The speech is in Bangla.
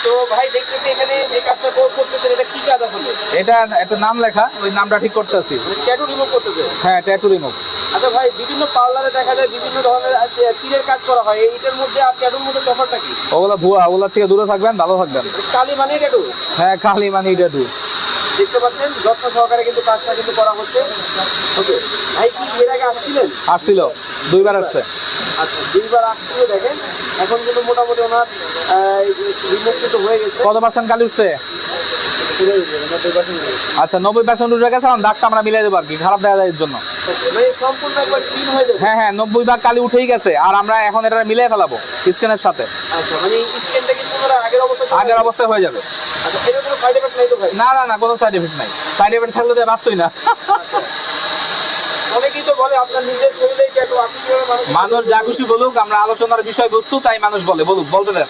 তো ভাই দেখতেছি এখানে যে কাজটা করতেছেন এটা কি কাজ আসলে? এটা একটা নাম লেখা, ওই নামটা ঠিক করতেছি। ট্যাটু রিমুভ করতেছে? হ্যাঁ, ট্যাটু রিমুভ। আচ্ছা ভাই, বিভিন্ন পার্লারে দেখা যায় বিভিন্ন ধরনের তীরের কাজ করা হয়, এইটার মধ্যে আর ট্যাটুর মধ্যে তফাৎটা কি? ওগুলা ভুয়া, ওগুলা থেকে দূরে থাকবেন, ভালো থাকবেন। কালি মানে ট্যাটু? হ্যাঁ, খালি মানে ট্যাটু। দেখতে পাচ্ছেন যত্ন সহকারে কিন্তু কাজটা কিন্তু করা হচ্ছে। ওকে ভাই, কি এর আগে আসছিলেন? আসছিল, 2বার আসছে। আচ্ছা, 2বার আসছিল। দেখেন এখন কিন্তু মোটামুটি ওনার রিমুভ কিন্তু হয়ে গেছে। কত পার্সেন্ট কালি উঠছে? আচ্ছা, 90% উঠে গেছে। এখন দাগটা আমরা মিলাই দেবো আর কি, খারাপ দেখা যায় এর জন্য। মানে সম্পূর্ণ একবার ক্লিন হয়ে যাবে? হ্যাঁ হ্যাঁ, 90 ভাগ কালি উঠেই গেছে, আর আমরা এখন এটা মিলাই ফেলাবো স্ক্যানের সাথে। আচ্ছা, মানে স্ক্যানটা কি পুনরায় আগের অবস্থায় আগের অবস্থায় হয়ে যাবে। আচ্ছা, এর কোনো সাইড এফেক্ট নাই তো ভাই? না না না, কোনো সাইড এফেক্ট নাই। সাইড এফেক্ট থাকলে তো বাঁচতই না। অনেকেই তো বলে আপনার নিজের শরীরেই ট্যাটু, আপনি কিভাবে মানুষ যা খুশি বলুক, আমরা আলোচনার বিষয়বস্তু, তাই মানুষ বলে, বলুক, বলতে দেন।